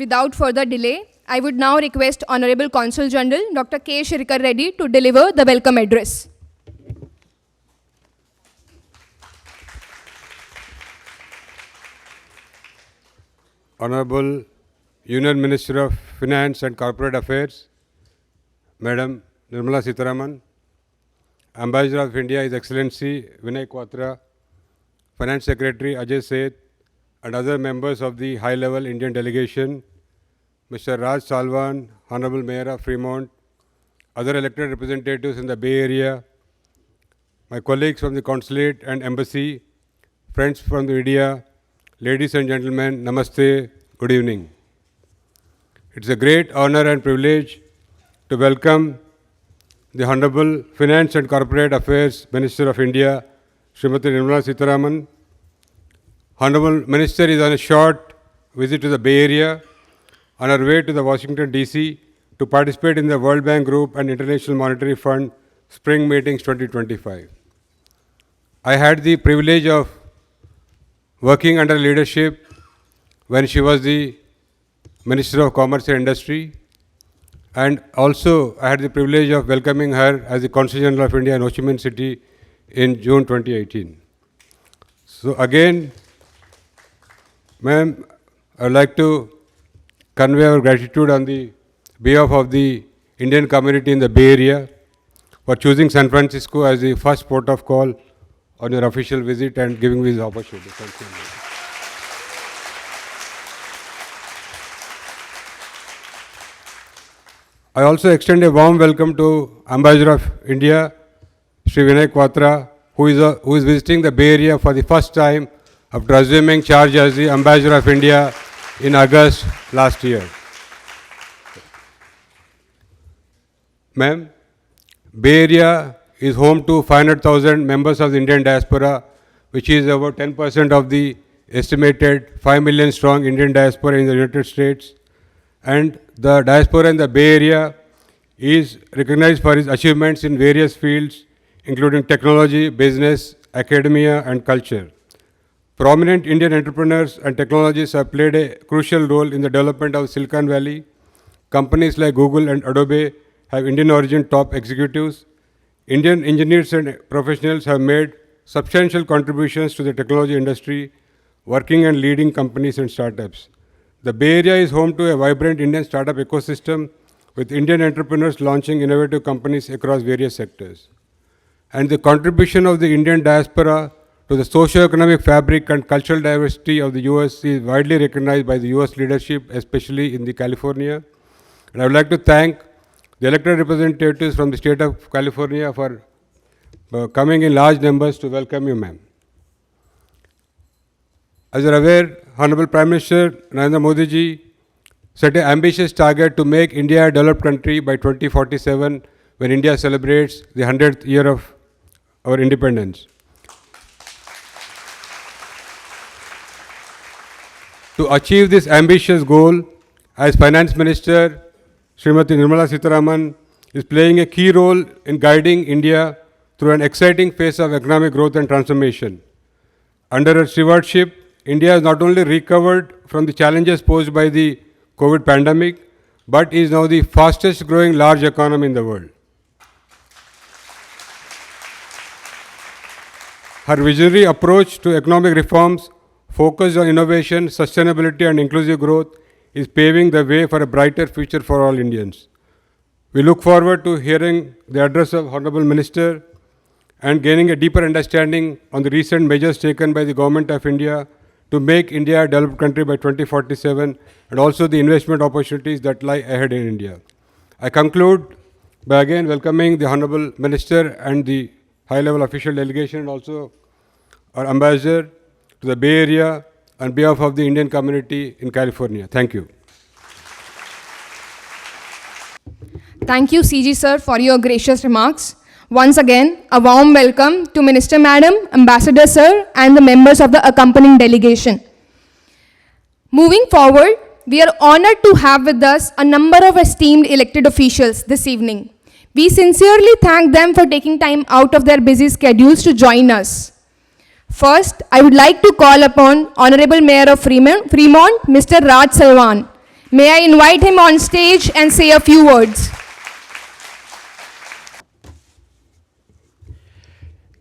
Without further delay, I would now request Honorable Consul General Dr. K. Shirkar Reddy to deliver the welcome address. Honorable Union Minister of Finance and Corporate Affairs, Madam Nirmala Sitharaman, Ambassador of India, His Excellency Vinay Quatra, Finance Secretary Ajay Seth, and other members of the high-level Indian delegation, Mr. Raj Salwan, Honorable Mayor of Fremont, other elected representatives in the Bay Area, my colleagues from the Consulate and Embassy, friends from the media, ladies and gentlemen, namaste, good evening. It's a great honor and privilege to welcome the Honorable Finance and Corporate Affairs Minister of India, Srimati Nirmala Sitharaman. Honorable Minister is on a short visit to the Bay Area on her way to the Washington, D.C. to participate in the World Bank Group and International Monetary Fund Spring Meetings 2025. I had the privilege of working under leadership when she was the Minister of Commerce and Industry, and also I had the privilege of welcoming her as the Consul General of India in Ho Chi Minh City in June 2018. So again, ma'am, I would like to convey our gratitude on the behalf of the Indian community in the Bay Area for choosing San Francisco as the first port of call on your official visit and giving me this opportunity. Thank you. I also extend a warm welcome to Ambassador of India, Sri Vinay Quatra, who is visiting the Bay Area for the first time after assuming charge as the Ambassador of India in August last year. Ma'am, Bay Area is home to 500,000 members of the Indian diaspora, which is about 10% of the estimated 5 million strong Indian diaspora in the United States. And the diaspora in the Bay Area is recognized for its achievements in various fields, including technology, business, academia, and culture. Prominent Indian entrepreneurs and technologists have played a crucial role in the development of Silicon Valley. Companies like Google and Adobe have Indian origin top executives. Indian engineers and professionals have made substantial contributions to the technology industry, working and leading companies and startups. The Bay Area is home to a vibrant Indian startup ecosystem with Indian entrepreneurs launching innovative companies across various sectors. And the contribution of the Indian diaspora to the socio-economic fabric and cultural diversity of the US is widely recognized by the US leadership, especially in California. And I would like to thank the elected representatives from the state of California for coming in large numbers to welcome you, ma'am. As you are aware, Honorable Prime Minister Narendra Modi ji set an ambitious target to make India a developed country by 2047 when India celebrates the 100th year of our independence. To achieve this ambitious goal, as Finance Minister, Srimati Nirmala Sitharaman is playing a key role in guiding India through an exciting phase of economic growth and transformation. Under her stewardship, India has not only recovered from the challenges posed by the COVID pandemic, but is now the fastest growing large economy in the world. Her visionary approach to economic reforms, focused on innovation, sustainability and inclusive growth, is paving the way for a brighter future for all Indians. We look forward to hearing the address of Honorable Minister and gaining a deeper understanding on the recent measures taken by the Government of India to make India a developed country by 2047 and also the investment opportunities that lie ahead in India. I conclude by again welcoming the Honorable Minister and the high-level official delegation and also our Ambassador to the Bay Area on behalf of the Indian community in California. Thank you. Thank you, CG sir, for your gracious remarks. Once again, a warm welcome to Minister Madam, Ambassador sir, and the members of the accompanying delegation. Moving forward, we are honored to have with us a number of esteemed elected officials this evening. We sincerely thank them for taking time out of their busy schedules to join us. First, I would like to call upon Honorable Mayor of Fremont, Mr. Raj Salwan. May I invite him on stage and say a few words.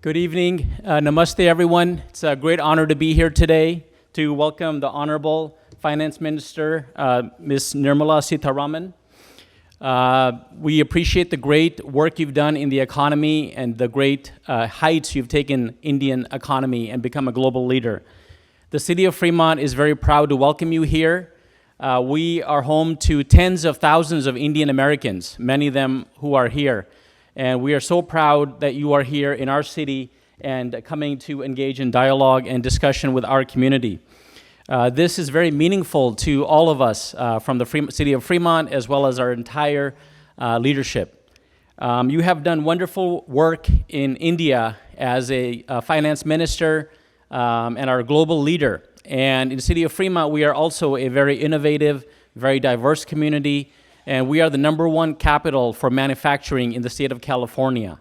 Good evening. Namaste, everyone. It's a great honor to be here today to welcome the Honorable Finance Minister, Ms. Nirmala Sitharaman. We appreciate the great work you've done in the economy and the great heights you've taken Indian economy and become a global leader. The city of Fremont is very proud to welcome you here. We are home to tens of thousands of Indian Americans, many of them who are here. And we are so proud that you are here in our city and coming to engage in dialogue and discussion with our community. This is very meaningful to all of us from the city of Fremont as well as our entire leadership. You have done wonderful work in India as a finance minister and our global leader. And in the city of Fremont, we are also a very innovative, very diverse community, and we are the #1 capital for manufacturing in the state of California.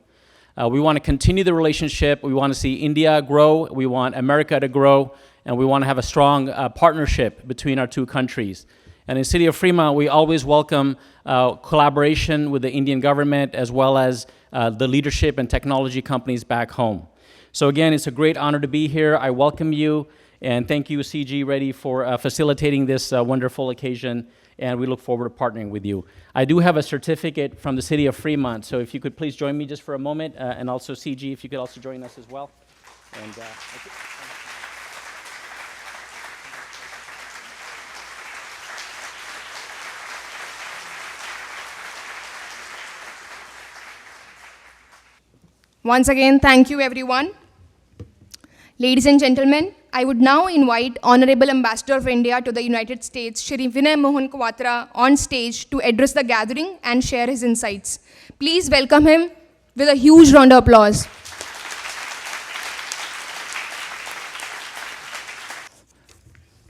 We want to continue the relationship. We want to see India grow. We want America to grow, and we want to have a strong partnership between our two countries. And in the city of Fremont, we always welcome collaboration with the Indian government as well as the leadership and technology companies back home. So again, it's a great honor to be here. I welcome you. And thank you, CG Reddy, for facilitating this wonderful occasion, and we look forward to partnering with you. I do have a certificate from the city of Fremont, so if you could please join me just for a moment, and also CG, if you could also join us as well. And, Once again, thank you, everyone. Ladies and gentlemen, I would now invite Honorable Ambassador of India to the United States, Shri Vinay Mohan Kwatra, on stage to address the gathering and share his insights. Please welcome him with a huge round of applause.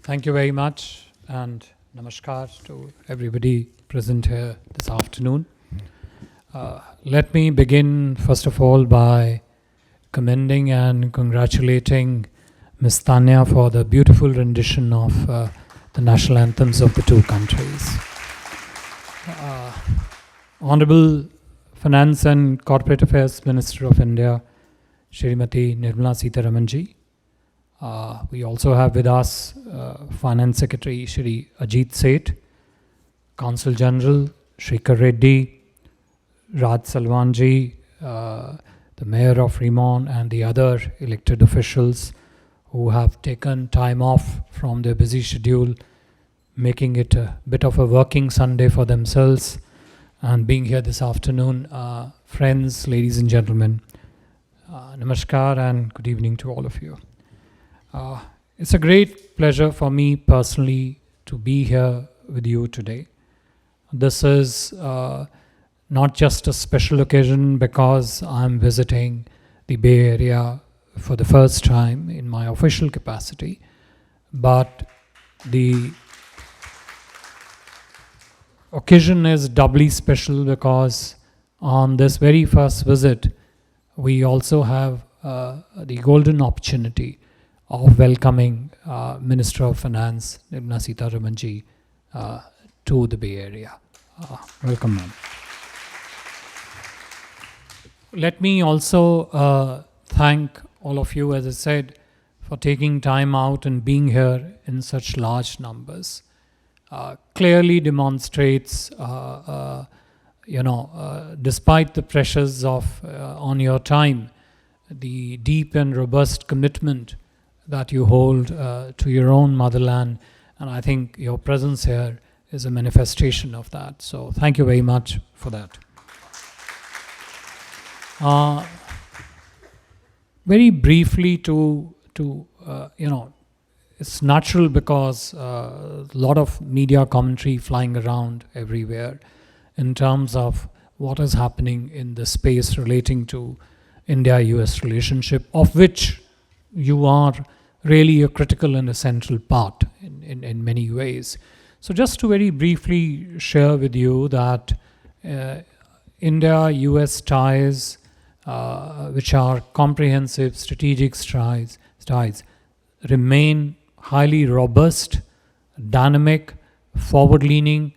Thank you very much, and namaskar to everybody present here this afternoon. Let me begin, first of all, by commending and congratulating Ms. Tanya for the beautiful rendition of the national anthems of the two countries. Honorable Finance and Corporate Affairs Minister of India, Shrimati Nirmala Sitharaman ji. We also have with us Finance Secretary Shri Ajit Seth, Consul General Shrikar Reddy, Raj Salwan ji, the Mayor of Fremont, and the other elected officials who have taken time off from their busy schedule, making it a bit of a working Sunday for themselves, and being here this afternoon. Friends, ladies and gentlemen, namaskar and good evening to all of you. It's a great pleasure for me personally to be here with you today. This is not just a special occasion because I'm visiting the Bay Area for the first time in my official capacity, but the occasion is doubly special because on this very first visit, we also have the golden opportunity of welcoming Minister of Finance, Nirmala Sitharaman ji, to the Bay Area. Welcome, ma'am. Let me also thank all of you, as I said, for taking time out and being here in such large numbers. Clearly demonstrates, despite the pressures of on your time, the deep and robust commitment that you hold to your own motherland, and I think your presence here is a manifestation of that. So thank you very much for that. Very briefly it's natural because a lot of media commentary flying around everywhere in terms of what is happening in the space relating to India-US relationship, of which you are really a critical and essential part in many ways. So just to very briefly share with you that India-US ties, which are comprehensive strategic ties, remain highly robust, dynamic, forward-leaning,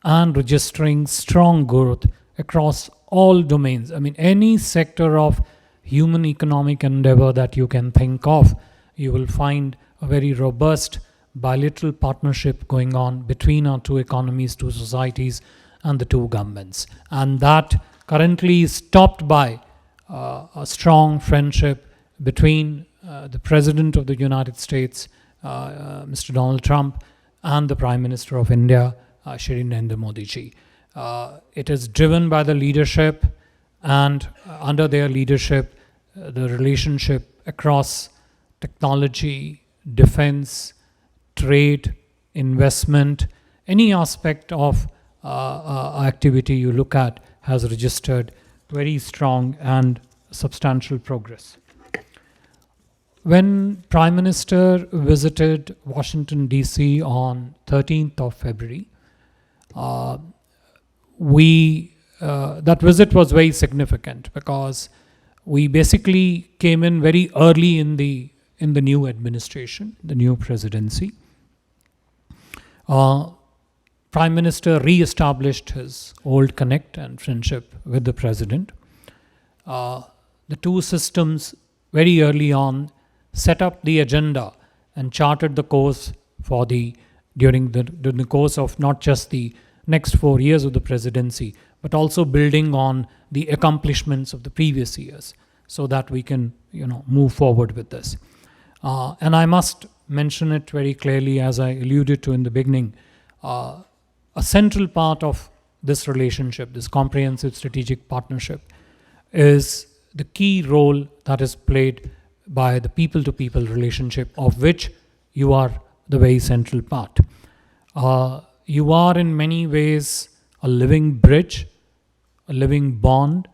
and registering strong growth across all domains. I mean, any sector of human economic endeavor that you can think of, you will find a very robust bilateral partnership going on between our two economies, two societies, and the two governments. And that currently is topped by a strong friendship between the President of the United States, Mr. Donald Trump, and the Prime Minister of India, Shri Narendra Modi ji. It is driven by the leadership, and under their leadership, the relationship across technology, defense, trade, investment, any aspect of activity you look at has registered very strong and substantial progress. When Prime Minister visited Washington, D.C. on 13th of February, that visit was very significant because we basically came in very early in the new administration, the new presidency. Prime Minister re-established his old connect and friendship with the President. The two systems very early on set up the agenda and charted the course for during the course of not just the next 4 years of the presidency, but also building on the accomplishments of the previous years so that we can move forward with this. And I must mention it very clearly, as I alluded to in the beginning, a central part of this relationship, this comprehensive strategic partnership, is the key role that is played by the people-to-people relationship, of which you are the very central part. You are in many ways a living bridge, a living bond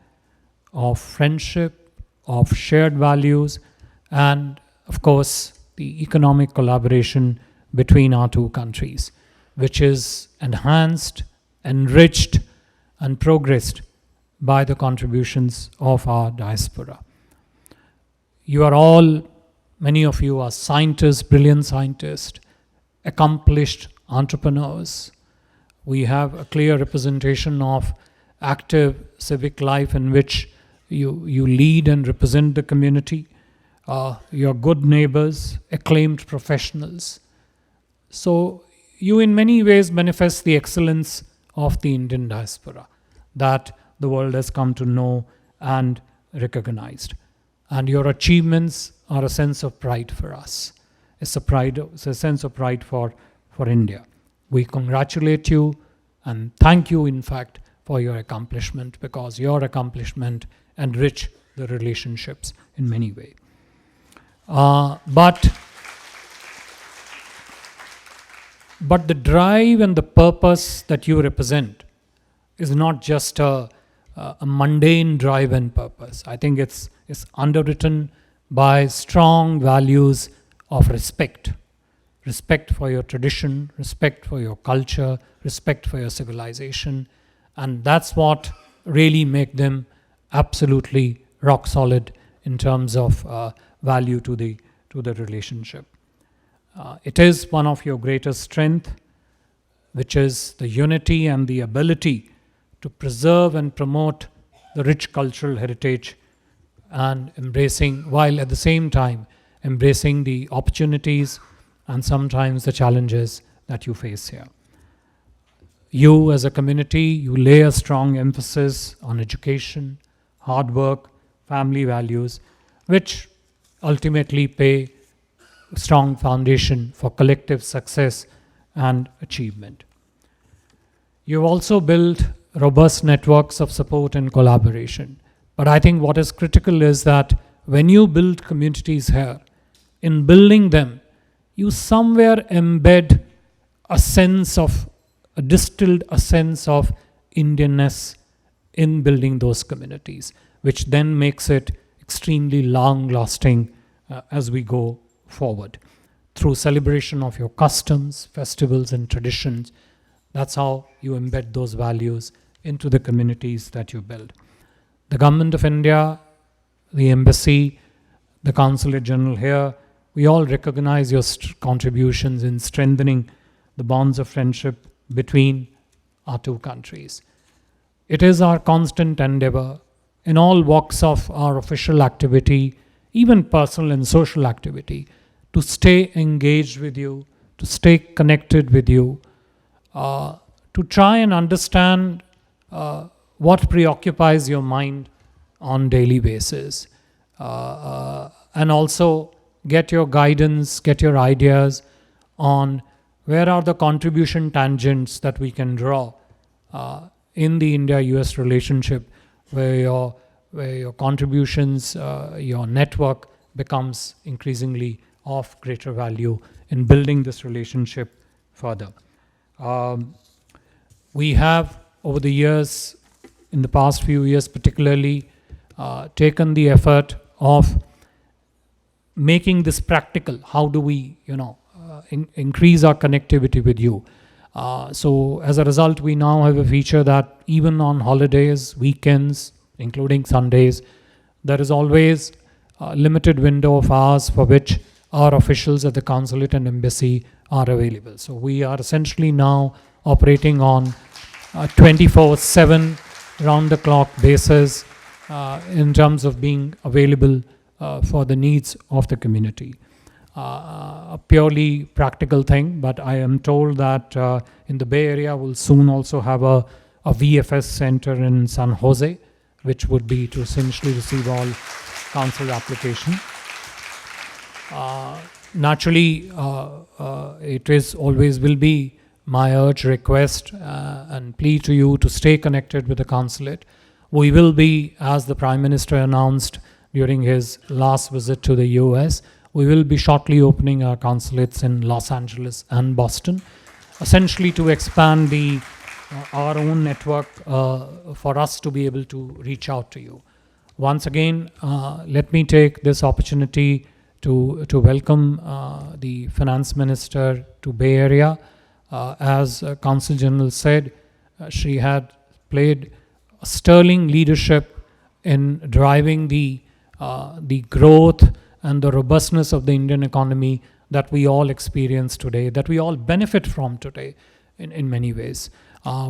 of friendship, of shared values, and of course the economic collaboration between our two countries, which is enhanced, enriched, and progressed by the contributions of our diaspora. You are all, many of you are scientists, brilliant scientists, accomplished entrepreneurs. We have a clear representation of active civic life in which you lead and represent the community. You're good neighbors, acclaimed professionals. So you in many ways manifest the excellence of the Indian diaspora that the world has come to know and recognized. And your achievements are a sense of pride for us. It's a sense of pride for India. We congratulate you and thank you, in fact, for your accomplishment, because your accomplishment enrich the relationships in many ways. But the drive and the purpose that you represent is not just a mundane drive and purpose. I think it's underwritten by strong values of respect. Respect for your tradition, respect for your culture, respect for your civilization. And that's what really make them absolutely rock solid in terms of value to the relationship. It is one of your greatest strength, which is the unity and the ability to preserve and promote the rich cultural heritage, and while at the same time embracing the opportunities and sometimes the challenges that you face here. You as a community, you lay a strong emphasis on education, hard work, family values, which ultimately pay a strong foundation for collective success and achievement. You've also built robust networks of support and collaboration. But I think what is critical is that when you build communities here, in building them, you somewhere embed distilled a sense of Indianness in building those communities, which then makes it extremely long-lasting as we go forward. Through celebration of your customs, festivals, and traditions, that's how you embed those values into the communities that you build. The Government of India, the Embassy, the Consulate General here, we all recognize your contributions in strengthening the bonds of friendship between our two countries. It is our constant endeavor in all walks of our official activity, even personal and social activity, to stay engaged with you, to stay connected with you, to try and understand what preoccupies your mind on daily basis, and also get your guidance, get your ideas on where are the contribution tangents that we can draw in the India-US relationship, where your contributions, your network becomes increasingly of greater value in building this relationship further. We have, over the years, in the past few years particularly, taken the effort of making this practical. How do we, increase our connectivity with you? So as a result, we now have a feature that even on holidays, weekends, including Sundays, there is always a limited window of hours for which our officials at the consulate and embassy are available. So we are essentially now operating on a 24/7 round-the-clock basis in terms of being available for the needs of the community. A purely practical thing, but I am told that in the Bay Area we'll soon also have a VFS center in San Jose, which would be to essentially receive all consular application. Naturally, it is always will be my urge, request and plea to you to stay connected with the consulate. We will be, as the Prime Minister announced during his last visit to the US, we will be shortly opening our consulates in Los Angeles and Boston, essentially to expand our own network for us to be able to reach out to you. Once again, let me take this opportunity to welcome the Finance Minister to Bay Area. As Consul General said, she had played a sterling leadership in driving the growth and the robustness of the Indian economy that we all experience today, that we all benefit from today in many ways.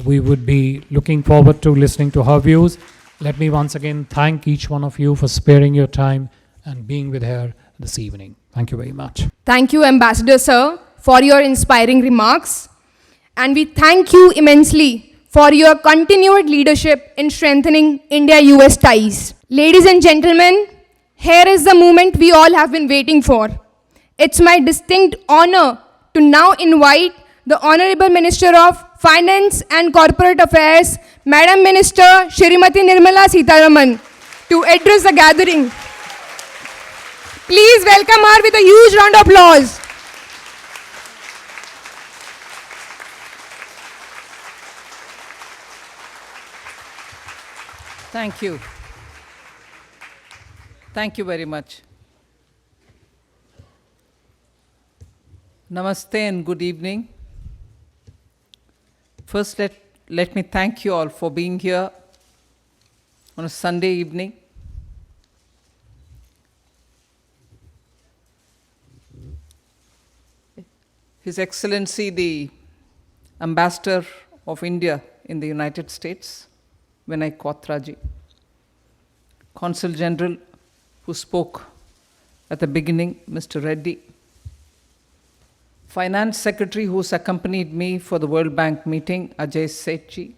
We would be looking forward to listening to her views. Let me once again thank each one of you for sparing your time and being with her this evening. Thank you very much. Thank you, Ambassador Sir, for your inspiring remarks. And we thank you immensely for your continued leadership in strengthening India-US ties. Ladies and gentlemen, here is the moment we all have been waiting for. It's my distinct honor to now invite the Honorable Minister of Finance and Corporate Affairs, Madam Minister Shrimati Nirmala Sitharaman, to address the gathering. Please welcome her with a huge round of applause. Thank you. Thank you very much. Namaste and good evening. First, let me thank you all for being here on a Sunday evening. His Excellency, the Ambassador of India in the United States, Vinay Quatraji, Consul General who spoke at the beginning, Mr. Reddy, Finance Secretary who's accompanied me for the World Bank meeting, Ajay Sethi,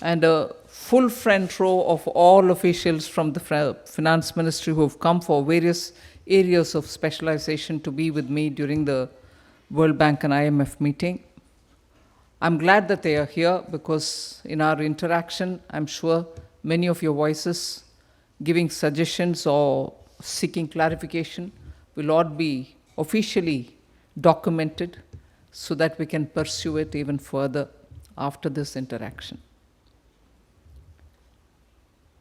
and a full front row of all officials from the Finance Ministry who have come for various areas of specialization to be with me during the World Bank and IMF meeting. I'm glad that they are here because in our interaction, I'm sure many of your voices giving suggestions or seeking clarification will all be officially documented so that we can pursue it even further after this interaction.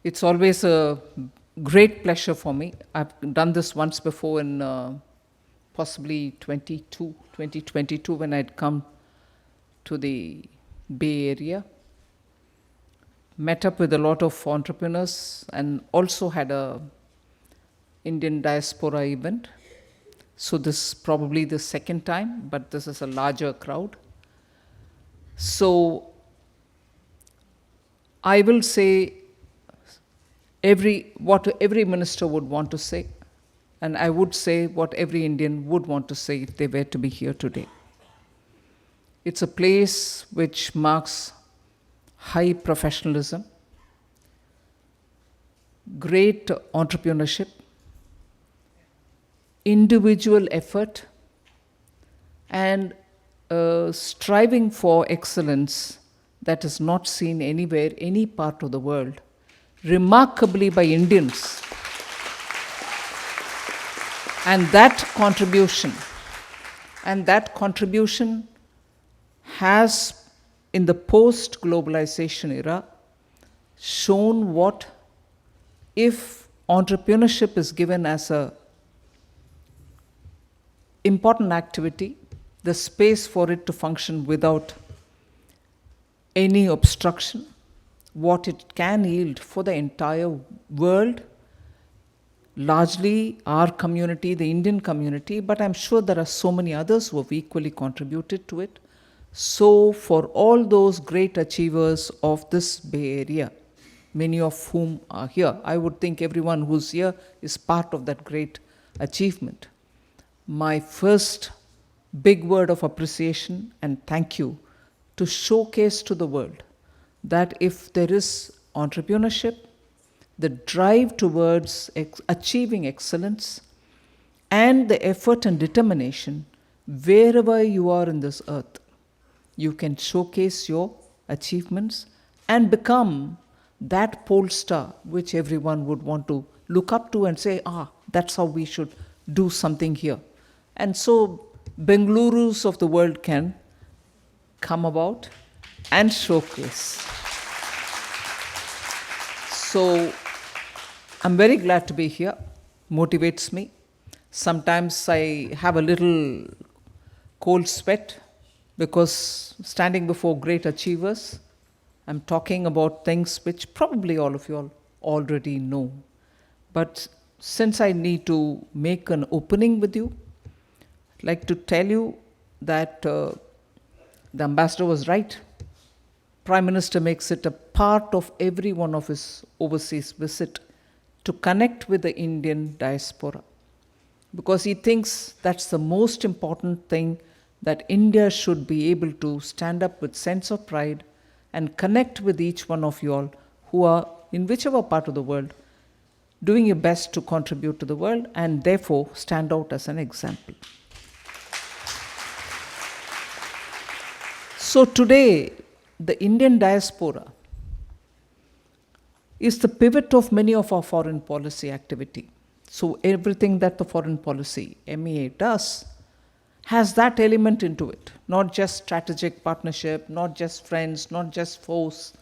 It's always a great pleasure for me. I've done this once before in possibly 2022 when I'd come to the Bay Area, met up with a lot of entrepreneurs and also had a Indian diaspora event. So this is probably the second time, but this is a larger crowd. So I will say what every minister would want to say, and I would say what every Indian would want to say if they were to be here today. It's a place which marks high professionalism, great entrepreneurship, individual effort, and striving for excellence that is not seen anywhere, any part of the world, remarkably by Indians. And that contribution has, in the post-globalization era, shown what if entrepreneurship is given as a important activity, the space for it to function without any obstruction, what it can yield for the entire world, largely our community, the Indian community, but I'm sure there are so many others who have equally contributed to it. So for all those great achievers of this Bay Area, many of whom are here, I would think everyone who's here is part of that great achievement. My first big word of appreciation and thank you to showcase to the world that if there is entrepreneurship, the drive towards achieving excellence, and the effort and determination, wherever you are in this earth, you can showcase your achievements and become that pole star which everyone would want to look up to and say, that's how we should do something here. And so Bengalurus of the world can come about and showcase. So I'm very glad to be here. Motivates me. Sometimes I have a little cold sweat because standing before great achievers, I'm talking about things which probably all of you all already know. But since I need to make an opening with you, I'd like to tell you that the ambassador was right. Prime Minister makes it a part of every one of his overseas visit to connect with the Indian diaspora, because he thinks that's the most important thing, that India should be able to stand up with sense of pride and connect with each one of you all who are in whichever part of the world doing your best to contribute to the world and therefore stand out as an example. So today, the Indian diaspora is the pivot of many of our foreign policy activity. So everything that the foreign policy, MEA, does has that element into it, not just strategic partnership, not just friends, not just foes,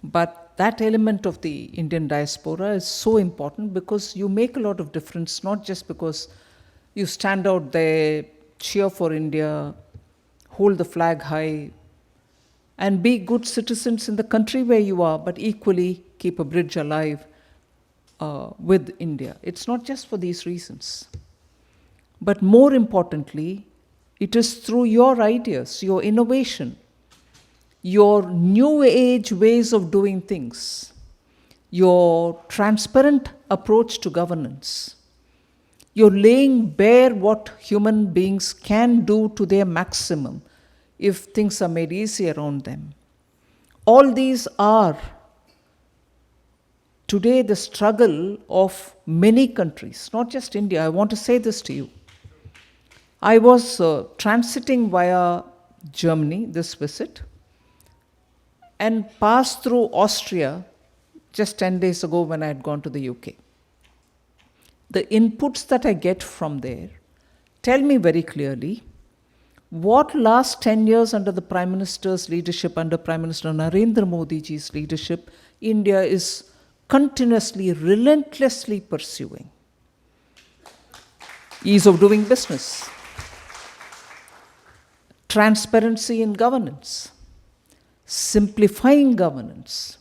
but that element of the Indian diaspora is so important because you make a lot of difference, not just because you stand out there, cheer for India, hold the flag high, and be good citizens in the country where you are, but equally keep a bridge alive with India. It's not just for these reasons. But more importantly, it is through your ideas, your innovation, your new age ways of doing things, your transparent approach to governance, you're laying bare what human beings can do to their maximum if things are made easy around them. All these are today the struggle of many countries, not just India. I want to say this to you. I was transiting via Germany, this visit, and passed through Austria just 10 days ago when I had gone to the UK. The inputs that I get from there tell me very clearly what last 10 years under the Prime Minister's leadership, under Prime Minister Narendra Modi ji's leadership, India is continuously, relentlessly pursuing. Ease of doing business, transparency in governance, simplifying governance,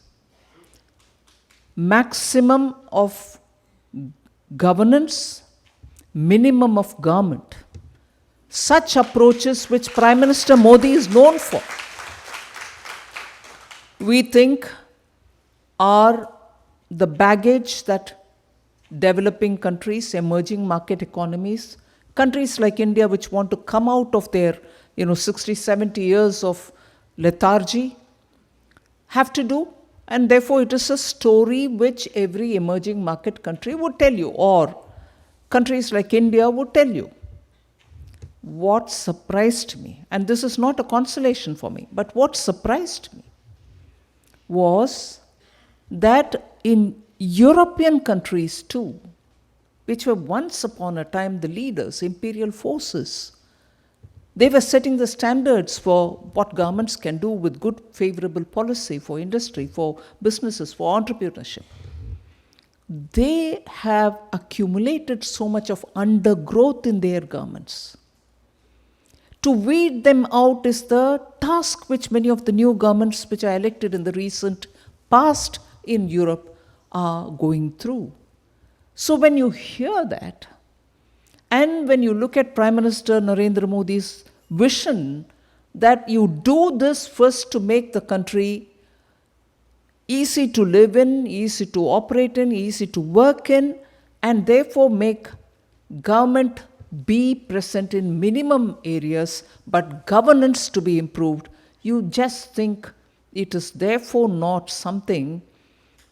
maximum of governance, minimum of government. Such approaches which Prime Minister Modi is known for. we think are the baggage that developing countries, emerging market economies, countries like India which want to come out of their 60, 70 years of lethargy have to do. And therefore it is a story which every emerging market country would tell you, or countries like India would tell you. What surprised me, and this is not a consolation for me, but what surprised me was that in European countries too, which were once upon a time the leaders, imperial forces, they were setting the standards for what governments can do with good, favorable policy for industry, for businesses, for entrepreneurship. They have accumulated so much of undergrowth in their governments. To weed them out is the task which many of the new governments which are elected in the recent past in Europe are going through. So when you hear that, and when you look at Prime Minister Narendra Modi's vision that you do this first to make the country easy to live in, easy to operate in, easy to work in, and therefore make government be present in minimum areas, but governance to be improved, you just think it is therefore not something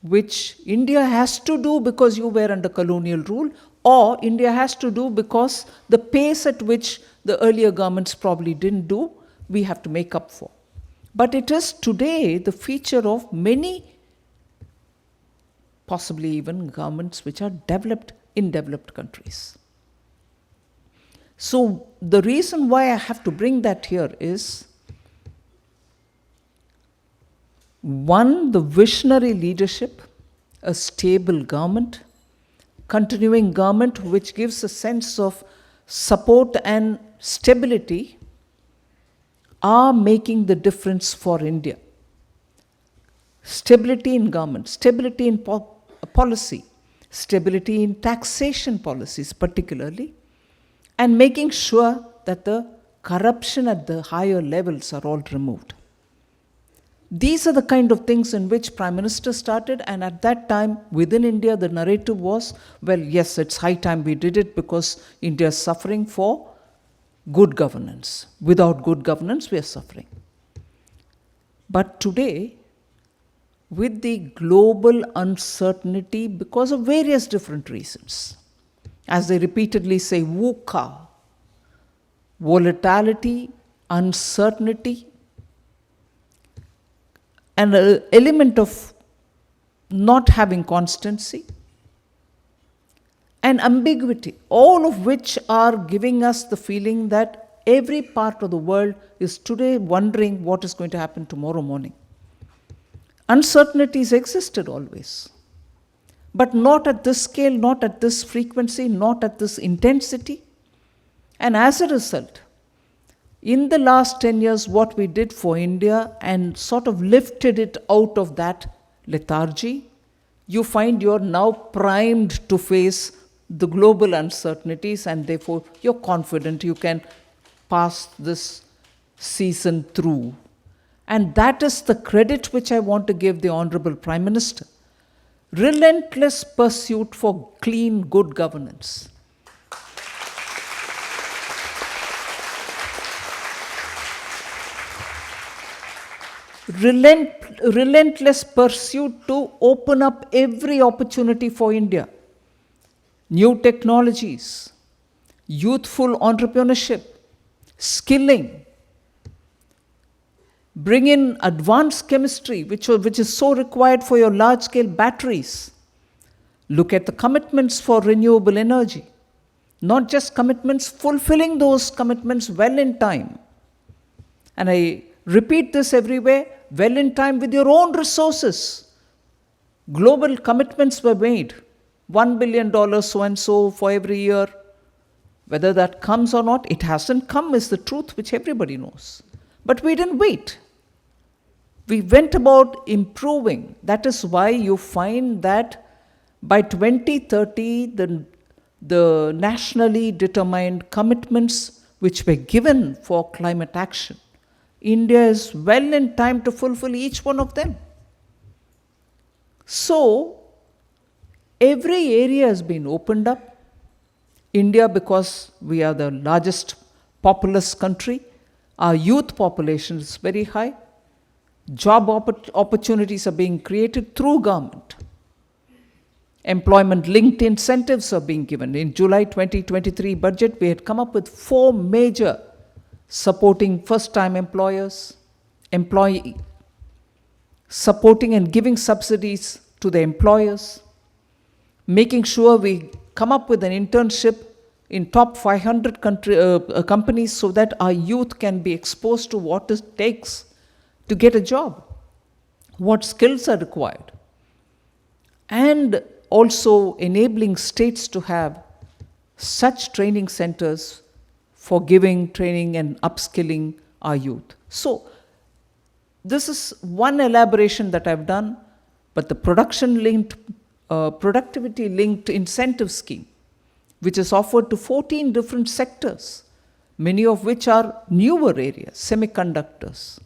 which India has to do because you were under colonial rule, or India has to do because the pace at which the earlier governments probably didn't do, we have to make up for. But it is today the feature of many, possibly even governments which are developed in developed countries. So the reason why I have to bring that here is, one, the visionary leadership, a stable government, continuing government which gives a sense of support and stability are making the difference for India. Stability in government, stability in policy, stability in taxation policies particularly, and making sure that the corruption at the higher levels are all removed. These are the kind of things in which Prime Minister started, and at that time within India the narrative was, well, yes, it's high time we did it because India is suffering for good governance. Without good governance we are suffering. But today, with the global uncertainty because of various different reasons, as they repeatedly say, VUCA, volatility, uncertainty, and an element of not having constancy, and ambiguity, all of which are giving us the feeling that every part of the world is today wondering what is going to happen tomorrow morning. Uncertainties existed always, but not at this scale, not at this frequency, not at this intensity. And as a result, in the last 10 years, what we did for India and sort of lifted it out of that lethargy, you find you're now primed to face the global uncertainties, and therefore you're confident you can pass this season through. And that is the credit which I want to give the Honorable Prime Minister. Relentless pursuit for clean, good governance. Relentless pursuit to open up every opportunity for India. New technologies, youthful entrepreneurship, skilling, bring in advanced chemistry, which is so required for your large-scale batteries. Look at the commitments for renewable energy. Not just commitments, fulfilling those commitments well in time. And I repeat this everywhere, well in time with your own resources. Global commitments were made. $1 billion so-and-so for every year. Whether that comes or not, it hasn't come is the truth which everybody knows. But we didn't wait. We went about improving. That is why you find that by 2030, the nationally determined commitments which were given for climate action, India is well in time to fulfill each one of them. So, every area has been opened up. India, because we are the largest populous country, our youth population is very high. Job opportunities are being created through government. Employment-linked incentives are being given. In July 2023 budget, we had come up with 4 major supporting first-time employee, supporting and giving subsidies to the employers, making sure we come up with an internship in top 500 companies so that our youth can be exposed to what it takes to get a job, what skills are required, and also enabling states to have such training centers for giving training and upskilling our youth. So, this is one elaboration that I've done, but the productivity-linked incentive scheme, which is offered to 14 different sectors, many of which are newer areas, semiconductors,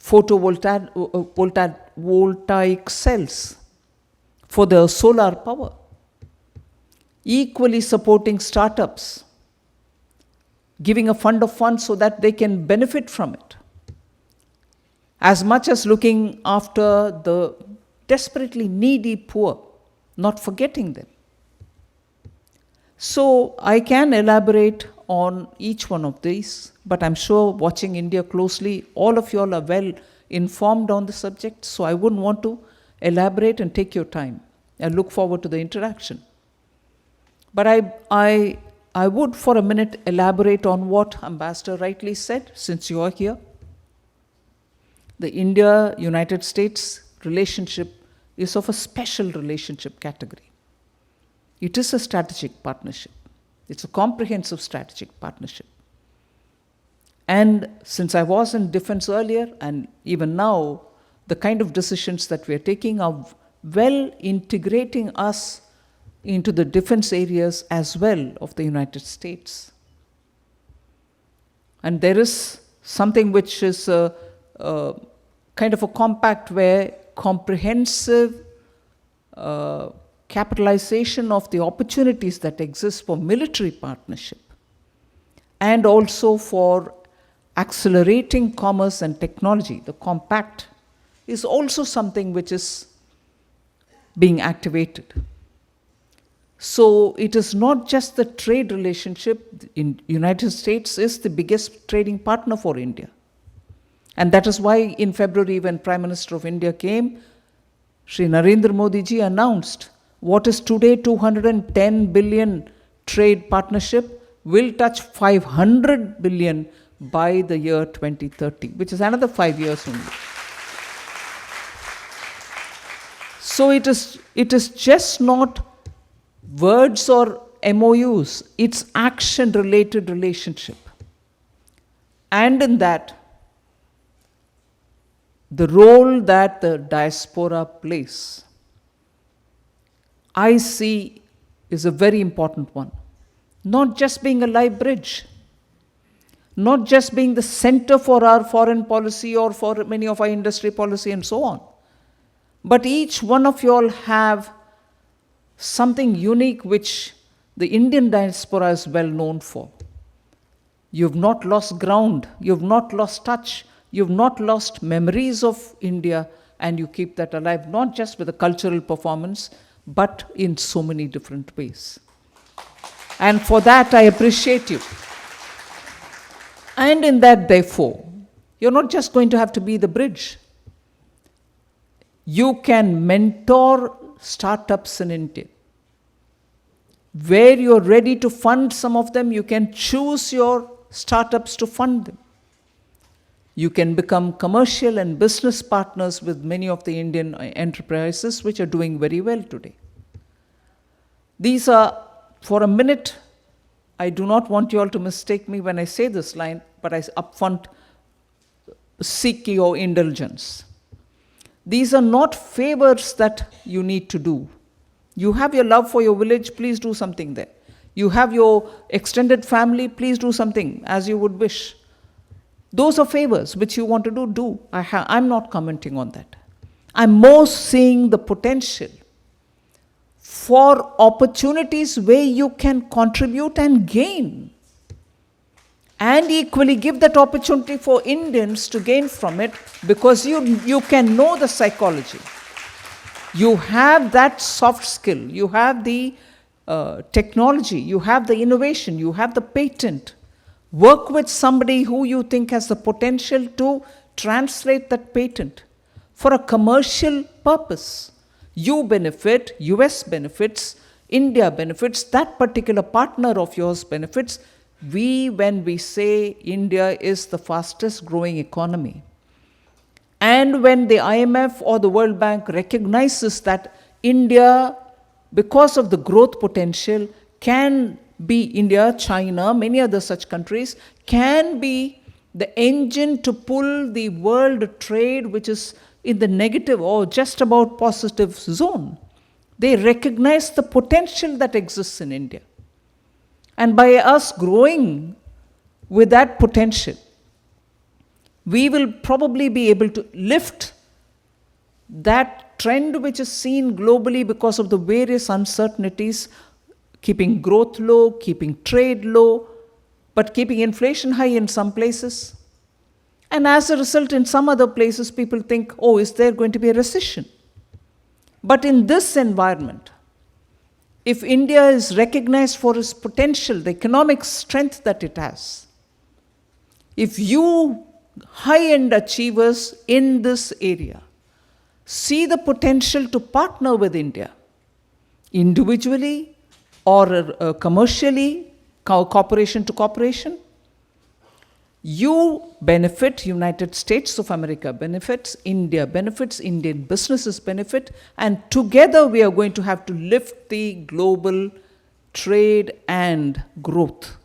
photovoltaic cells for the solar power, equally supporting startups, giving a fund of funds so that they can benefit from it, as much as looking after the desperately needy poor, not forgetting them. So I can elaborate on each one of these, but I'm sure watching India closely, all of you all are well informed on the subject, so I wouldn't want to elaborate and take your time. I look forward to the interaction. But I would for a minute elaborate on what Ambassador rightly said, since you are here. The India-United States relationship is of a special relationship category. It is a strategic partnership. It's a comprehensive strategic partnership. And since I was in defense earlier, and even now, the kind of decisions that we are taking are well integrating us into the defense areas as well of the United States. And there is something which is kind of a compact where comprehensive capitalization of the opportunities that exist for military partnership and also for accelerating commerce and technology. The compact is also something which is being activated. So it is not just the trade relationship. In United States is the biggest trading partner for India. And that is why in February, when Prime Minister of India came, Shri Narendra Modi ji announced what is today 210 billion trade partnership will touch 500 billion by the year 2030, which is another 5 years only. So it is just not words or MOUs, it's action-related relationship. And in that, the role that the diaspora plays, I see is a very important one. Not just being a live bridge, not just being the center for our foreign policy or for many of our industry policy and so on, but each one of you all have something unique which the Indian diaspora is well known for. You've not lost ground, you've not lost touch, you've not lost memories of India, and you keep that alive, not just with a cultural performance, but in so many different ways. And for that, I appreciate you. And in that, therefore, you're not just going to have to be the bridge. You can mentor startups in India. Where you're ready to fund some of them, you can choose your startups to fund them. You can become commercial and business partners with many of the Indian enterprises which are doing very well today. These are, for a minute, I do not want you all to mistake me when I say this line, but I upfront seek your indulgence. These are not favors that you need to do. You have your love for your village, please do something there. You have your extended family, please do something as you would wish. Those are favors which you want to do. I'm not commenting on that. I'm more seeing the potential for opportunities where you can contribute and gain. And equally give that opportunity for Indians to gain from it, because you can know the psychology. You have that soft skill, you have the technology, you have the innovation, you have the patent. Work with somebody who you think has the potential to translate that patent for a commercial purpose. You benefit, US benefits, India benefits, that particular partner of yours benefits. When we say India is the fastest growing economy, and when the IMF or the World Bank recognizes that India, because of the growth potential, can be India, China, many other such countries, can be the engine to pull the world trade, which is in the negative or just about positive zone. They recognize the potential that exists in India. And by us growing with that potential, we will probably be able to lift that trend which is seen globally because of the various uncertainties, keeping growth low, keeping trade low, but keeping inflation high in some places. And as a result, in some other places, people think, oh, is there going to be a recession? But in this environment, if India is recognized for its potential, the economic strength that it has, if you high-end achievers in this area see the potential to partner with India, individually or commercially, cooperation to cooperation, you benefit, United States of America benefits, India benefits, Indian businesses benefit, and together we are going to have to lift the global trade and growth.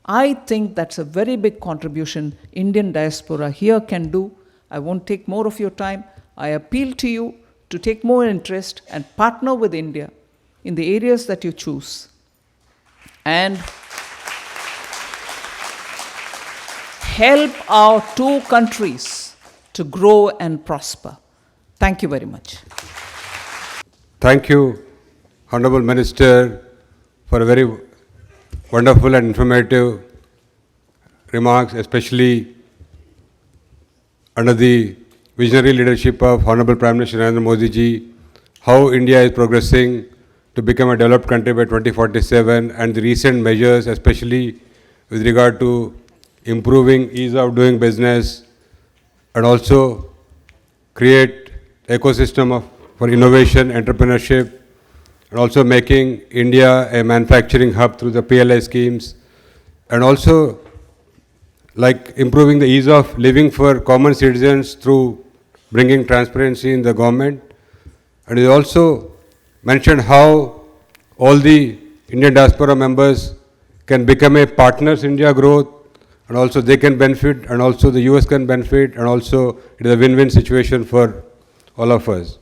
I think that's a very big contribution Indian diaspora here can do. I won't take more of your time. I appeal to you to take more interest and partner with India in the areas that you choose, and help our two countries to grow and prosper. Thank you very much. Thank you, Honorable Minister, for a very wonderful and informative remarks, especially under the visionary leadership of Honorable Prime Minister Narendra Modi ji, how India is progressing to become a developed country by 2047, and the recent measures, especially with regard to improving ease of doing business, and also create ecosystem for innovation, entrepreneurship, and also making India a manufacturing hub through the PLI schemes, and also like improving the ease of living for common citizens through bringing transparency in the government. And he also mentioned how all the Indian diaspora members can become a partners in India growth, and also they can benefit, and also the US can benefit, and also it is a win-win situation for all of us.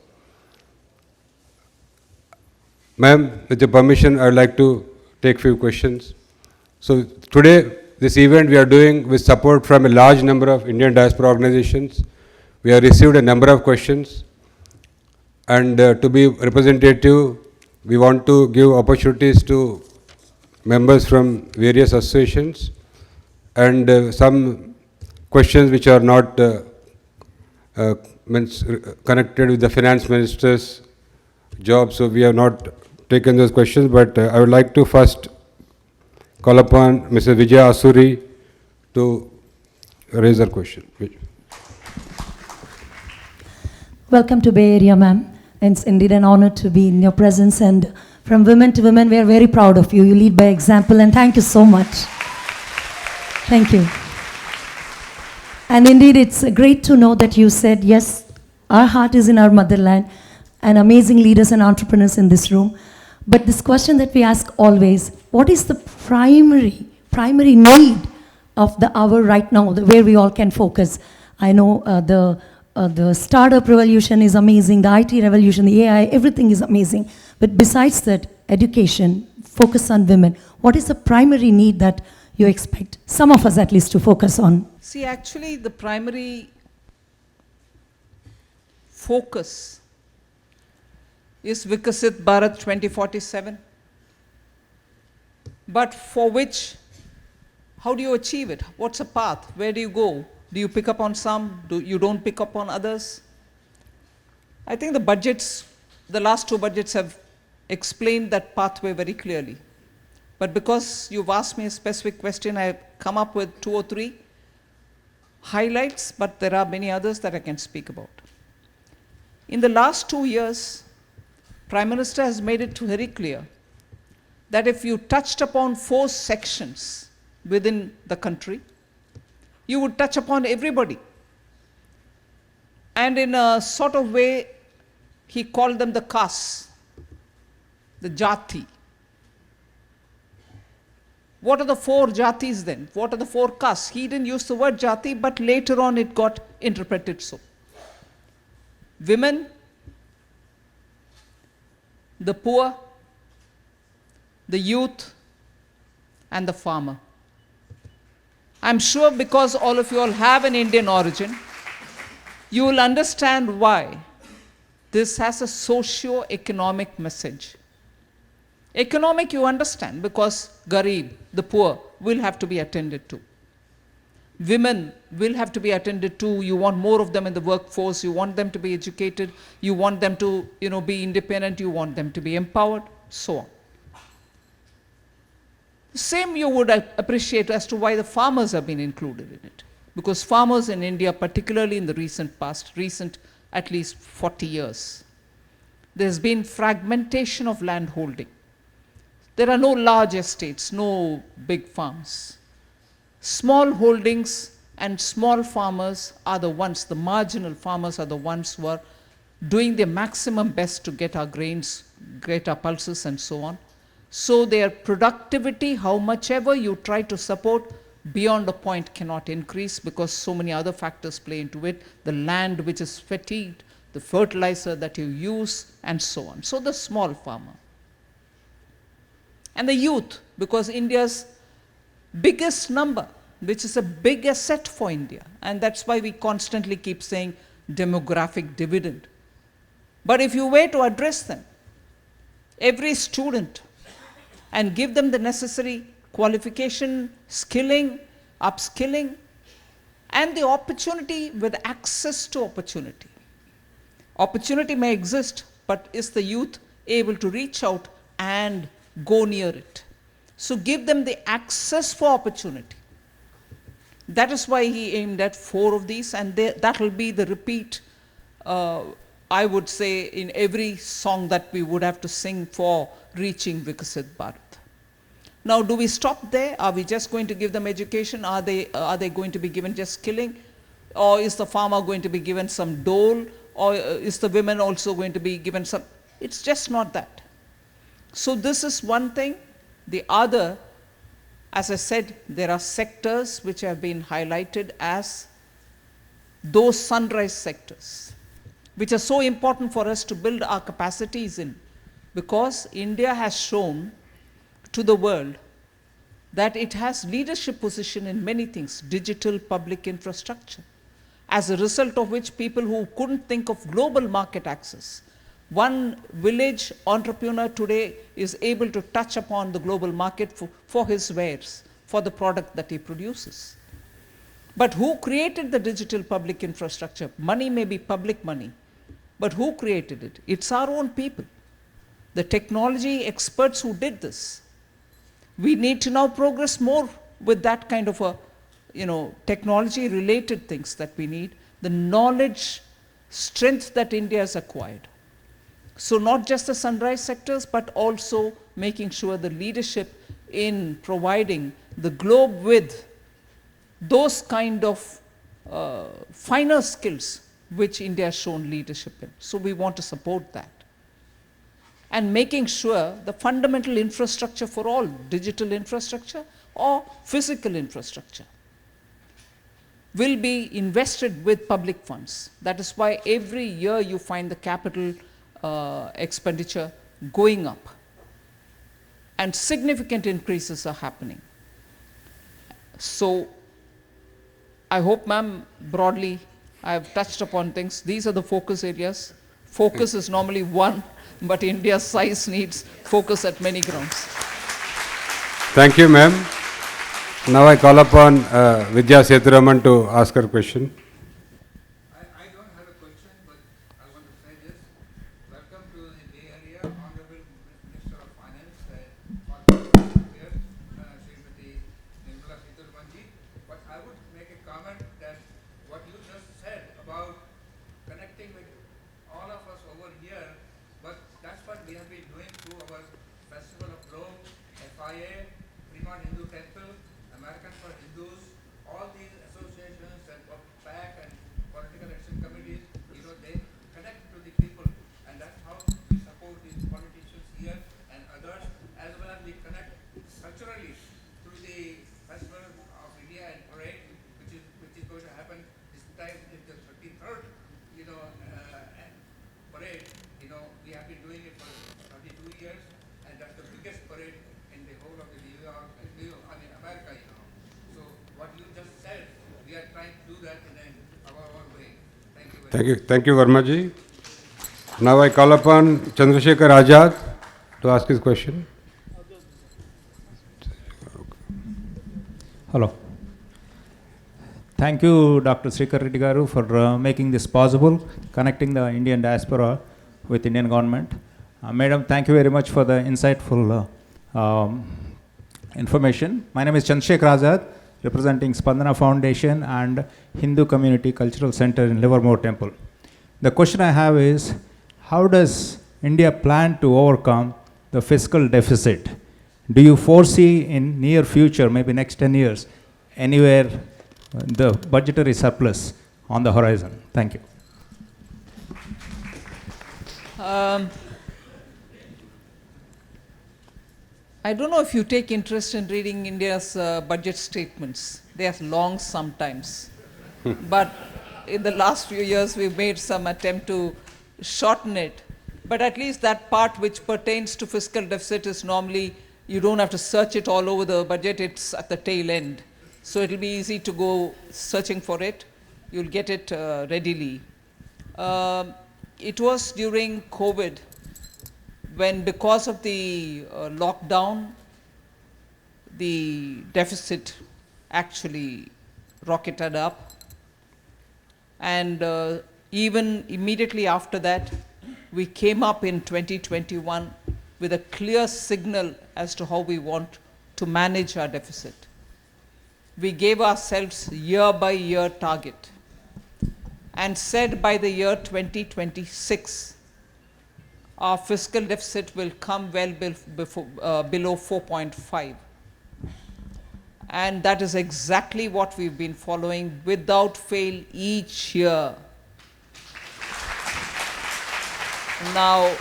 Ma'am, with your permission, I would like to take few questions. So today, this event we are doing with support from a large number of Indian diaspora organizations. We have received a number of questions, and to be representative, we want to give opportunities to members from various associations, and some questions which are not connected with the finance minister's job, so we have not taken those questions, but I would like to first call upon Mrs. Vijaya Asuri to raise her question. Welcome to Bay Area, ma'am. It's indeed an honor to be in your presence, and from women to women, we are very proud of you. You lead by example, and thank you so much. Thank you. And indeed, it's great to know that you said, yes, our heart is in our motherland, and amazing leaders and entrepreneurs in this room. But this question that we ask always, what is the primary need of the hour right now, where we all can focus? I know the startup revolution is amazing, the IT revolution, the AI, everything is amazing. But besides that, education, focus on women, what is the primary need that you expect some of us at least to focus on? See, actually, the primary focus is Vikasit Bharat 2047. But for which, how do you achieve it? What's the path? Where do you go? Do you pick up on some? You don't pick up on others? I think the budgets, the last two budgets have explained that pathway very clearly. But because you've asked me a specific question, I've come up with 2 or 3 highlights, but there are many others that I can speak about. In the last 2 years, Prime Minister has made it very clear that if you touched upon 4 sections within the country, you would touch upon everybody. And in a sort of way, he called them the castes, the jati. What are the 4 jatis then? What are the 4 castes? He didn't use the word jati, but later on it got interpreted so. Women, the poor, the youth, and the farmer. I'm sure because all of you all have an Indian origin, you will understand why this has a socio-economic message. Economic you understand because Garib, the poor, will have to be attended to. Women will have to be attended to. You want more of them in the workforce. You want them to be educated. You want them to, be independent. You want them to be empowered, so on. The same you would appreciate as to why the farmers have been included in it. Because farmers in India, particularly in the recent past, at least 40 years, there's been fragmentation of land holding. There are no large estates, no big farms. Small holdings and small farmers are the ones, the marginal farmers are the ones who are doing their maximum best to get our grains, get our pulses and so on. So their productivity, how much ever you try to support, beyond a point cannot increase because so many other factors play into it. The land which is fatigued, the fertilizer that you use, and so on. So the small farmer. And the youth, because India's biggest number, which is a big asset for India, and that's why we constantly keep saying demographic dividend. But if you were to address them, every student, and give them the necessary qualification, skilling, upskilling, and the opportunity with access to opportunity. Opportunity may exist, but is the youth able to reach out and go near it? So give them the access for opportunity. That is why he aimed at 4 of these, and that will be the repeat, I would say, in every song that we would have to sing for reaching Vikasit Bharat. Now, do we stop there? Are we just going to give them education? Are they going to be given just skilling? Or is the farmer going to be given some dole? Or is the women also going to be given some? It's just not that. So this is one thing. The other, as I said, there are sectors which have been highlighted as those sunrise sectors, which are so important for us to build our capacities in, because India has shown to the world that it has leadership position in many things, digital public infrastructure, as a result of which people who couldn't think of global market access, one village entrepreneur today is able to touch upon the global market for his wares, for the product that he produces. But who created the digital public infrastructure? Money may be public money, but who created it? It's our own people, the technology experts who did this. We need to now progress more with that kind of a, technology-related things that we need, the knowledge, strength that India has acquired. So not just the sunrise sectors, but also making sure the leadership in providing the globe with those kind of finer skills which India has shown leadership in. So we want to support that. And making sure the fundamental infrastructure for all, digital infrastructure or physical infrastructure, will be invested with public funds. That is why every year you find the capital expenditure going up, and significant increases are happening. So I hope, ma'am, broadly I have touched upon things. These are the focus areas. Focus is normally one, but India's size needs focus at many grounds. Thank you, ma'am. Now I call upon Diya Sethuraman to ask her question. I don't have a question, but I want to say this. Welcome to the Bay Area, Honorable Minister of Finance, here, Srimati Nirmala Sitharaman ji. But I would make a comment that what you just said about connecting with all of us over here, but that's what we have been doing through our Festival of Globe, FIA, Fremont Hindu Temple, American for Hindus, all these associations and PAC and political action committees, they connect to the people, and that's how we support these politicians here and others, as well as we connect culturally through the Festival of India and Parade, which is going to happen this time, is the 33rd, parade. We have been doing it for 32 years, and that's the biggest parade in the whole of the America. So what you just said, we are trying to do that in our own way. Thank you very much. Thank you, Verma ji. Now I call upon Chandrasekhar Azad to ask his question. Hello. Thank you, Dr. Srikar Reddy Garu, for making this possible, connecting the Indian diaspora with Indian government. Madam, thank you very much for the insightful information. My name is Chandrasekhar Azad, representing Spandana Foundation and Hindu Community Cultural Center in Livermore Temple. The question I have is, how does India plan to overcome the fiscal deficit? Do you foresee in near future, maybe next 10 years, anywhere the budgetary surplus on the horizon? Thank you. I don't know if you take interest in reading India's budget statements. They are long sometimes. But in the last few years, we've made some attempt to shorten it. But at least that part which pertains to fiscal deficit is normally, you don't have to search it all over the budget, it's at the tail end. So it'll be easy to go searching for it. You'll get it readily. It was during COVID, when because of the lockdown, the deficit actually rocketed up. And even immediately after that, we came up in 2021 with a clear signal as to how we want to manage our deficit. We gave ourselves year-by-year target and said by the year 2026, our fiscal deficit will come well below 4.5. And that is exactly what we've been following without fail each year. Now,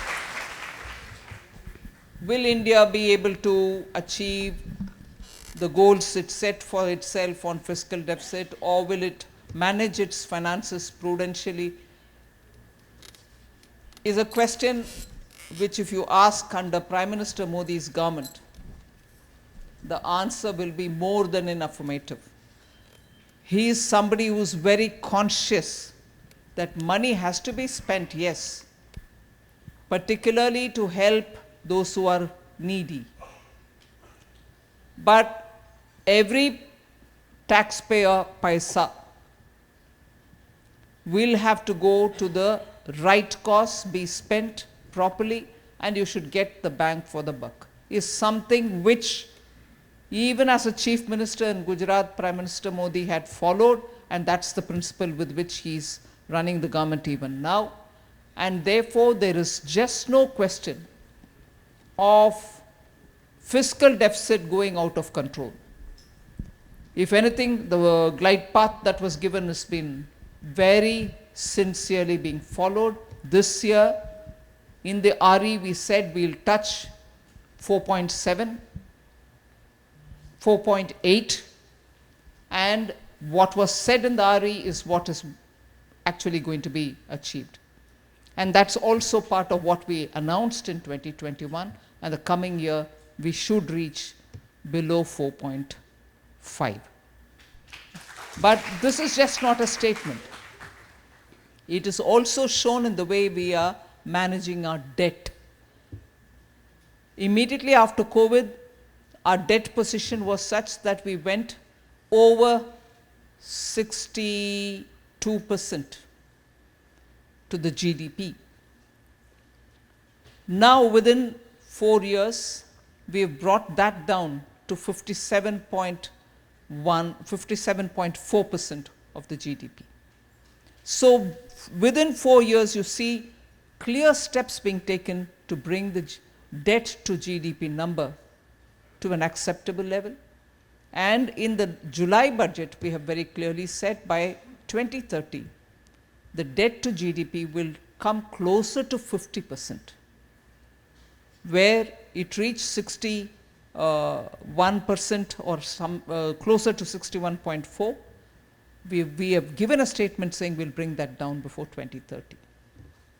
will India be able to achieve the goals it set for itself on fiscal deficit, or will it manage its finances prudentially, is a question which, if you ask under Prime Minister Modi's government, the answer will be more than an affirmative. He is somebody who is very conscious that money has to be spent, yes, particularly to help those who are needy. But every taxpayer paisa will have to go to the right cause, be spent properly, and you should get the bang for the buck, is something which even as a Chief Minister in Gujarat, Prime Minister Modi had followed, and that's the principle with which he's running the government even now. And therefore, there is just no question of fiscal deficit going out of control. If anything, the glide path that was given has been very sincerely being followed. This year, in the RE, we said we'll touch 4.7, 4.8, and what was said in the RE is what is actually going to be achieved. And that's also part of what we announced in 2021, and the coming year we should reach below 4.5. But this is just not a statement. It is also shown in the way we are managing our debt. Immediately after COVID, our debt position was such that we went over 62% to the GDP. Now, within 4 years, we have brought that down to 57.4% of the GDP. So, within 4 years, you see clear steps being taken to bring the debt to GDP number to an acceptable level. And in the July budget, we have very clearly said by 2030, the debt to GDP will come closer to 50%, where it reached 61% or some closer to 61.4. We have given a statement saying we'll bring that down before 2030,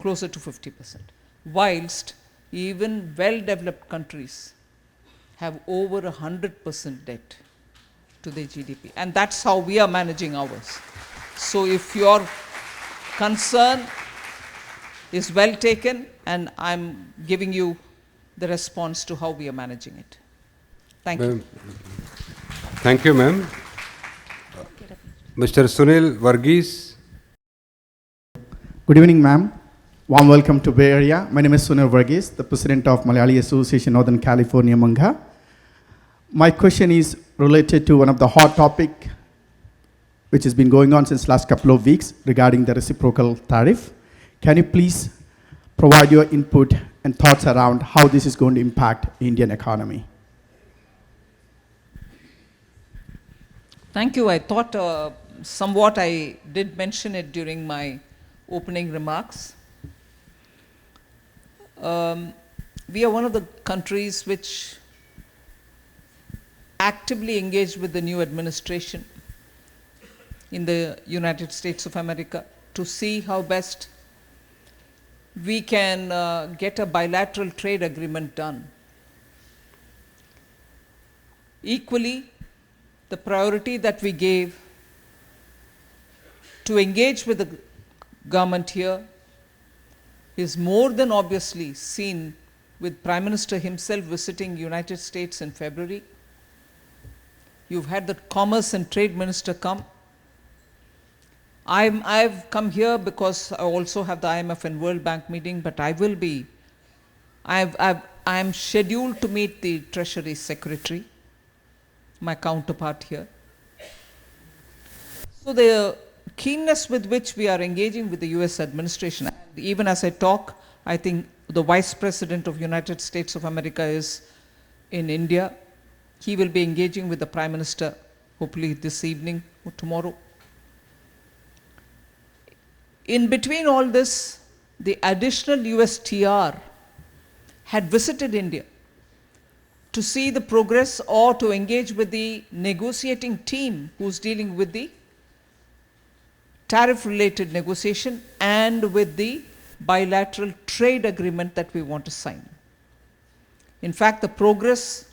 closer to 50%, whilst even well-developed countries have over 100% debt to their GDP. And that's how we are managing ours. So if your concern is well taken, and I'm giving you the response to how we are managing it. Thank you. Thank you, ma'am. Mr. Sunil Varghese. Good evening, ma'am. Warm welcome to Bay Area. My name is Sunil Varghese, the president of Malayali Association Northern California, Mangha. My question is related to one of the hot topic which has been going on since last couple of weeks regarding the reciprocal tariff. Can you please provide your input and thoughts around how this is going to impact Indian economy? Thank you. I thought somewhat I did mention it during my opening remarks. We are one of the countries which actively engaged with the new administration in the United States of America to see how best we can get a bilateral trade agreement done. Equally, the priority that we gave to engage with the government here is more than obviously seen with Prime Minister himself visiting United States in February. You've had the Commerce and Trade Minister come. I've come here because I also have the IMF and World Bank meeting, but I'm scheduled to meet the Treasury Secretary, my counterpart here. So the keenness with which we are engaging with the US administration, and even as I talk, I think the Vice President of United States of America is in India. He will be engaging with the Prime Minister hopefully this evening or tomorrow. In between all this, the additional USTR had visited India to see the progress or to engage with the negotiating team who's dealing with the tariff-related negotiation and with the bilateral trade agreement that we want to sign. In fact, the progress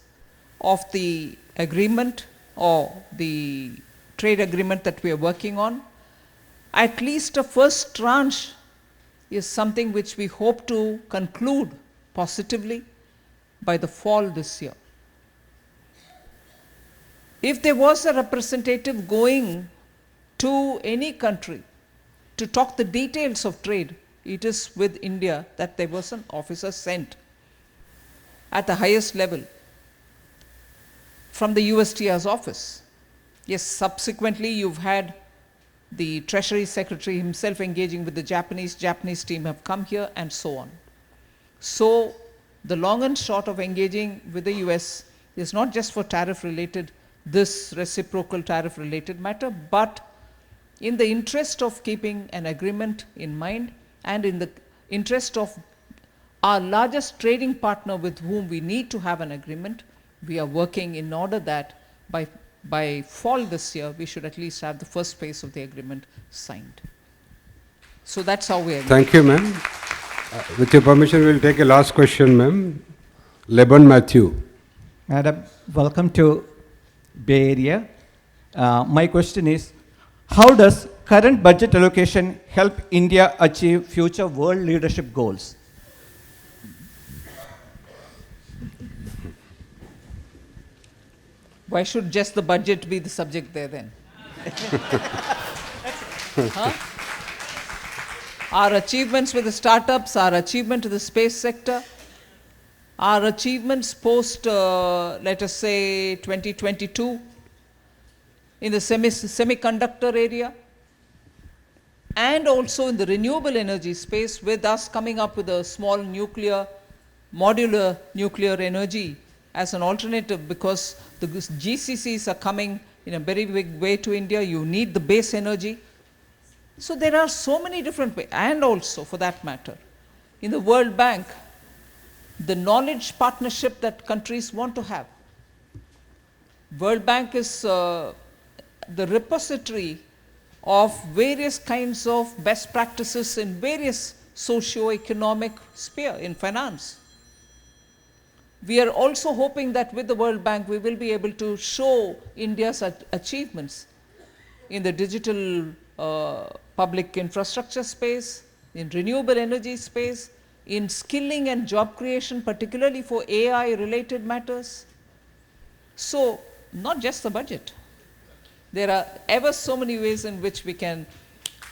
of the agreement or the trade agreement that we are working on, at least a first tranche is something which we hope to conclude positively by the fall this year. If there was a representative going to any country to talk the details of trade, it is with India that there was an officer sent at the highest level from the USTR's office. Yes, subsequently you've had the Treasury Secretary himself engaging with the Japanese team have come here and so on. So the long and short of engaging with the US is not just for tariff-related, this reciprocal tariff-related matter, but in the interest of keeping an agreement in mind and in the interest of our largest trading partner with whom we need to have an agreement, we are working in order that by fall this year, we should at least have the first phase of the agreement signed. So that's how we are. Thank you, ma'am. With your permission, we'll take a last question, ma'am. Leban Matthew. Madam, welcome to Bay Area. My question is, how does current budget allocation help India achieve future world leadership goals? Why should just the budget be the subject there then? Huh? Our achievements with the startups, our achievement to the space sector, our achievements post, let us say, 2022 in the semiconductor area, and also in the renewable energy space, with us coming up with a small modular nuclear energy as an alternative, because the GCCs are coming in a very big way to India. You need the base energy. So there are so many different ways, and also for that matter, in the World Bank, the knowledge partnership that countries want to have. World Bank is the repository of various kinds of best practices in various socio-economic sphere in finance. We are also hoping that with the World Bank, we will be able to show India's achievements in the digital public infrastructure space, in renewable energy space, in skilling and job creation, particularly for AI-related matters. So, not just the budget. There are ever so many ways in which we can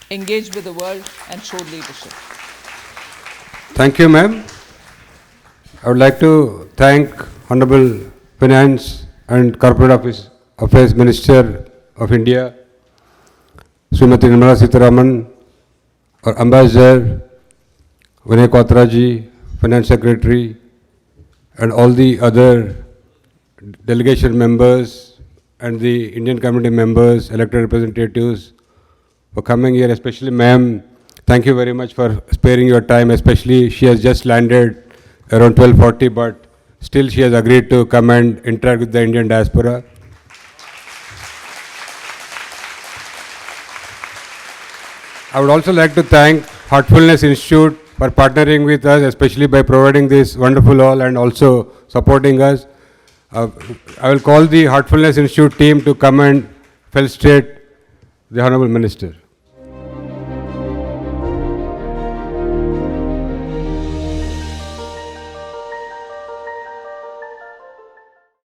engage with the world and show leadership. Thank you, ma'am. I would like to thank Honorable Finance and Corporate Affairs Minister of India, Srimati Nirmala Sitharaman, our Ambassador, Vinay Kwatra ji, Finance Secretary, and all the other delegation members and the Indian community members, elected representatives, for coming here, especially ma'am. Thank you very much for sparing your time, especially she has just landed around 12:40, but still she has agreed to come and interact with the Indian diaspora. I would also like to thank Heartfulness Institute for partnering with us, especially by providing this wonderful hall and also supporting us. I will call the Heartfulness Institute team to come and felicitate the Honorable Minister.